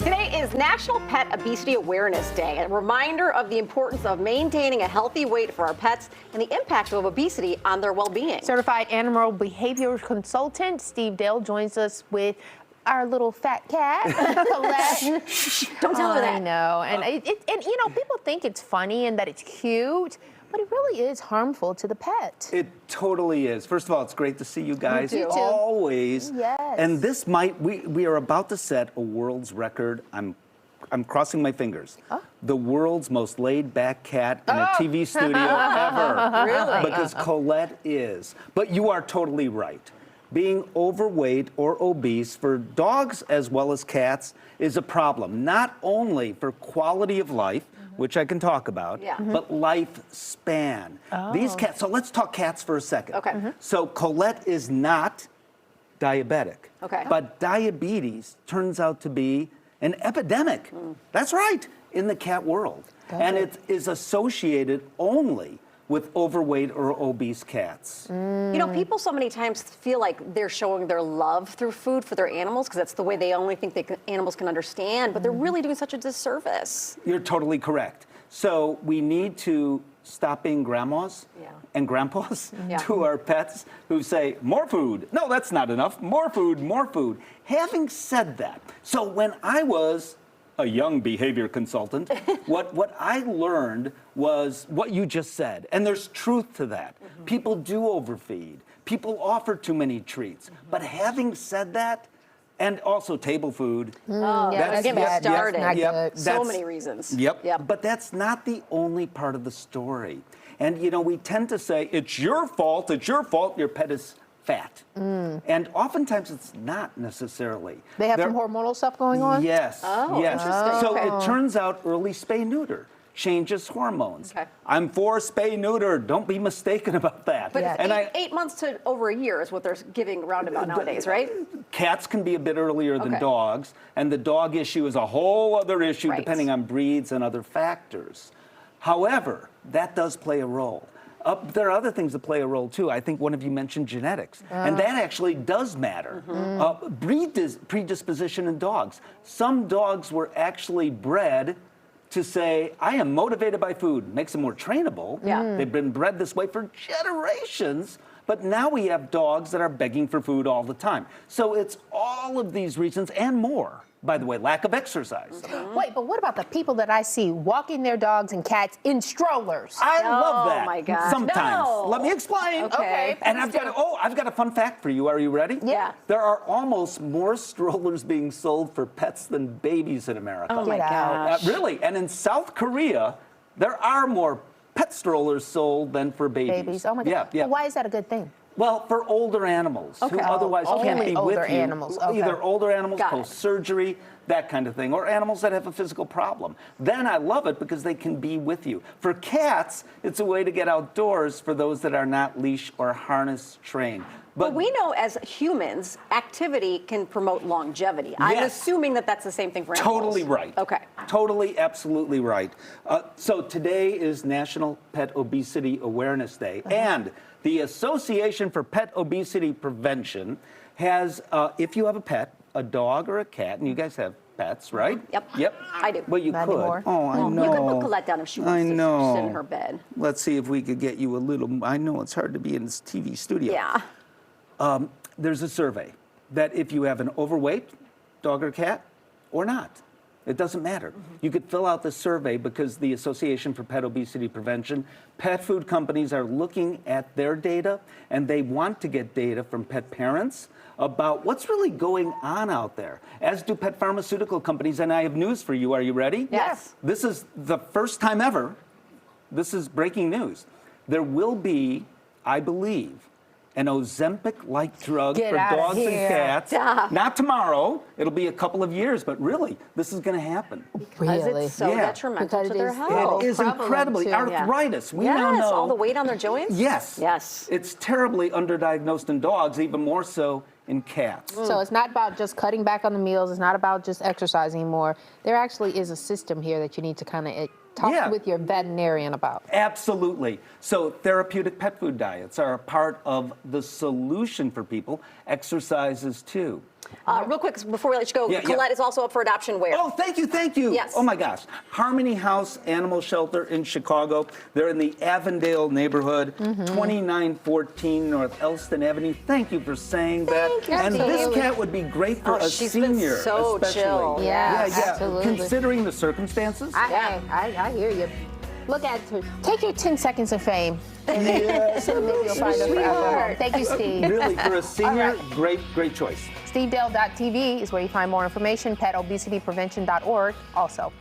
Today is National Pet Obesity Awareness Day, a reminder of the importance of maintaining a healthy weight for our pets and the impact of obesity on their well-being. Certified animal behavior consultant Steve Dale joins us with our little fat cat, Colette. Don't tell her that. I know, and you know, people think it's funny and that it's cute, but it really is harmful to the pet. It totally is. First of all, it's great to see you guys. You too. Always. Yes. And this we are about to set a world's record. I'm crossing my fingers. Oh. The world's most laid-back cat in a TV studio ever. Really? Because Colette is. But you are totally right. Being overweight or obese for dogs as well as cats is a problem, not only for quality of life, which I can talk about, but lifespan. These cats, so let's talk cats for a second. Okay. So Colette is not diabetic. Okay. But diabetes turns out to be an epidemic. That's right, in the cat world. And it is associated only with overweight or obese cats. You know, people so many times feel like they're showing their love through food for their animals because that's the way they only think animals can understand, but they're really doing such a disservice. You're totally correct. So we need to stop being grandmas and grandpas to our pets who say, more food. No, that's not enough. More food, more food. Having said that, so when I was a young behavior consultant, what I learned was what you just said. And there's truth to that. People do overfeed. People offer too many treats. But having said that, and also table food. Don't get me started. So that's- many reasons. Yep. But that's not the only part of the story. And you know, we tend to say, it's your fault, your pet is fat. And oftentimes it's not necessarily. They have some hormonal stuff going on? Yes. Oh, yes. interesting. So Okay. it turns out early spay-neuter changes hormones. Okay. I'm for spay-neuter. Don't be mistaken about that. But And eight months to over a year is what they're giving roundabout nowadays, right? Cats can be a bit earlier than Okay. dogs, and the dog issue is a whole other issue Right. depending on breeds and other factors. However, that does play a role. There are other things that play a role too. I think one of you mentioned genetics, and that actually does matter. Predisposition in dogs. Some dogs were actually bred to say, I am motivated by food, makes them more trainable. They've been bred this way for generations, but now we have dogs that are begging for food all the time. So it's all of these reasons and more. By the way, lack of exercise. Wait, but what about the people that I see walking their dogs and cats in strollers? I love that. Oh my gosh. Sometimes. No. Let me explain. Okay. And I've got a fun fact for you. Are you ready? Yeah. There are almost more strollers being sold for pets than babies in America. Oh my Get out. gosh. Really? And in South Korea, there are more pet strollers sold than for babies. Babies. Oh my God. Yeah. But why is that a good thing? Well, for older animals who Okay. otherwise Oh, can't only be older with you. animals. Okay. Either older animals, Got it. post-surgery, that kind of thing, or animals that have a physical problem. Then I love it because they can be with you. For cats, it's a way to get outdoors for those that are not leash or harness trained. But we know as humans, activity can promote longevity. I'm Yes. assuming that that's the same thing for animals. Totally right. Okay. Totally, absolutely right. So today is National Pet Obesity Awareness Day, and the Association for Pet Obesity Prevention has, if you have a pet, a dog or a cat, and you guys have pets, right? Yep. I do. Well, you Not could. anymore. Oh, I know. You could put Colette down if she wants I to know. sit in her bed. Let's see if we could get you a little. I know it's hard to be in this TV studio. Yeah. There's a survey that if you have an overweight dog or cat or not, it doesn't matter. You could fill out the survey because the Association for Pet Obesity Prevention, pet food companies are looking at their data, and they want to get data from pet parents about what's really going on out there, as do pet pharmaceutical companies. And I have news for you. Are you ready? Yes. This is the first time ever. This is breaking news. There will be, I believe, an Ozempic-like drug Get for outta dogs and here. cats. Stop. Not tomorrow. It'll be a couple of years, but really, this is going to happen. Because it's so Yeah. detrimental Because to it their is- health. It is prevalent incredibly too. arthritis. We now Yes, know all the weight on their joints? Yes. Yes. It's terribly underdiagnosed in dogs, even more so in cats. So it's not about just cutting back on the meals. It's not about just exercising more. There actually is a system here that you need to kind of talk Yeah. with your veterinarian about. Absolutely. So therapeutic pet food diets are a part of the solution for people. Exercises too. Real quick, before we let you go, Yeah, yeah. Colette is also up for adoption where? Oh, thank you. Yes. Oh my gosh. Harmony House Animal Shelter in Chicago. They're in the Avondale neighborhood, 2914 North Elston Avenue. Thank you for saying that. Thank you, And this absolutely. cat would be great for a she's been senior, so especially. chill. Yeah, absolutely. Considering the circumstances. I hear you. Look at her. Take your 10 seconds of fame. Yes, Maybe you'll find her forever. Thank you, Steve. Really, for a senior, right. great choice. SteveDale.tv is where you find more information. PetObesityPrevention.org also.